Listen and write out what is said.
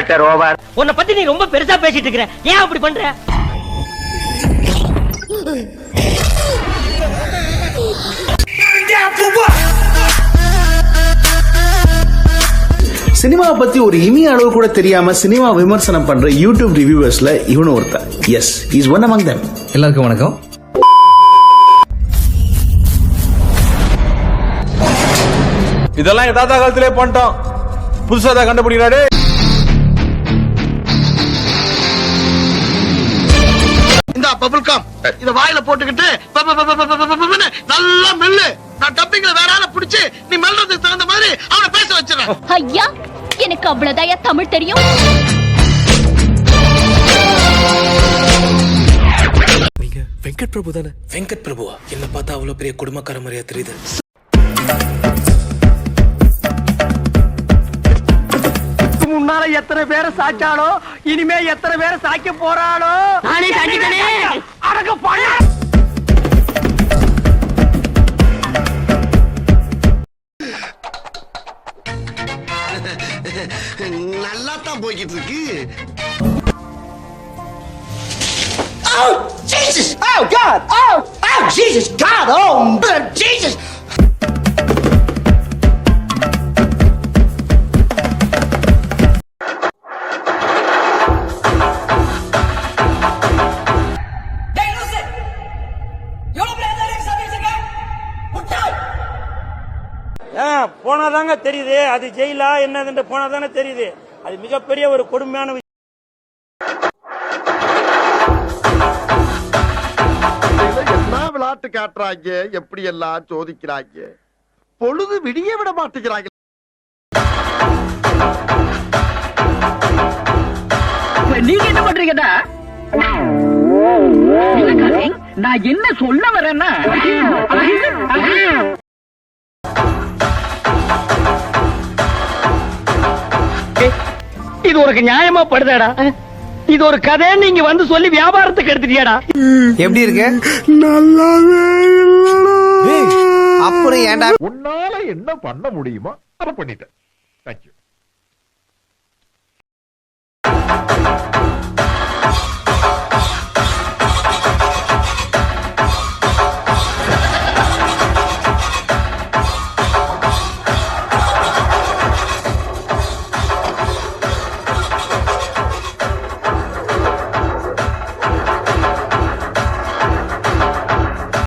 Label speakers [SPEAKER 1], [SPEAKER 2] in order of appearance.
[SPEAKER 1] Matter over.
[SPEAKER 2] உன்னை பத்தி நீ ரொம்ப பெருசா பேசிட்டு இருக்கிற, ஏன் அப்படி பண்ற?
[SPEAKER 3] சினிமாவை பத்தி ஒரு இமி அளவு கூட தெரியாம சினிமா விமர்சனம் பண்ற யூடியூப் ரிவ்யூவர்ஸ்ல இவனும் ஒருத்தன். Yes, is one among them.
[SPEAKER 4] எல்லாருக்கும் வணக்கம்.
[SPEAKER 5] இதெல்லாம் எதாத காலத்திலே பண்ணிட்டோம், புதுசா தான் கண்டுபிடிக்கிறாரு.
[SPEAKER 6] இந்த பபிள் கம் இத வாயில போட்டுக்கிட்டு நல்லா மெல்லு. நான் டப்பிங்ல வேற ஆள புடிச்சு நீ மெல்றதுக்கு தகுந்த மாதிரி அவனை பேச வச்சிரேன்.
[SPEAKER 7] ஐயா, எனக்கு அவ்வளவுதான் தமிழ் தெரியும்.
[SPEAKER 8] நீங்க வெங்கட் பிரபு தானே? வெங்கட் பிரபுவா? என்ன பார்த்தா அவ்வளவு பெரிய குடும்பக்கார மாதிரியா தெரியுது.
[SPEAKER 2] முன்னால எத்தனை பேரை சாச்சாலோ, இனிமே எத்தனை பேரை சாய்க்க போறாளோ. நானே சாச்சிட்டனே. அடக்க போடா.
[SPEAKER 6] நல்லா தான் போய்கிட்டு இருக்கு.
[SPEAKER 2] Oh Jesus! Oh God! Oh Jesus! God! Oh Jesus!
[SPEAKER 9] போனாதாங்க தெரியுது அது ஜெயிலா என்னது, போனாதானே தெரியுது. அது மிகப்பெரிய ஒரு கொடுமையான விஷயம்.
[SPEAKER 6] என்ன விளையாட்டு காட்டுறாங்க, எப்படி எல்லாம் சோதிக்கிறாங்க. பொழுது விடிய விட மாட்டேங்கிறாங்க.
[SPEAKER 2] நீங்க என்ன பண்றீங்கடா? நான் என்ன சொல்ல வரேன்னா, இது ஒரு நியாயமா படுதாடா? இது ஒரு கதை நீங்க வந்து சொல்லி வியாபாரத்துக்கு எடுத்துட்டியாடா?
[SPEAKER 4] எப்படி இருக்கு?
[SPEAKER 6] நல்லாவே
[SPEAKER 4] அப்புறம் ஏன்டா
[SPEAKER 6] உன்னால என்ன பண்ண முடியுமோ அதை பண்ணிட்டேன். தேங்க்யூ.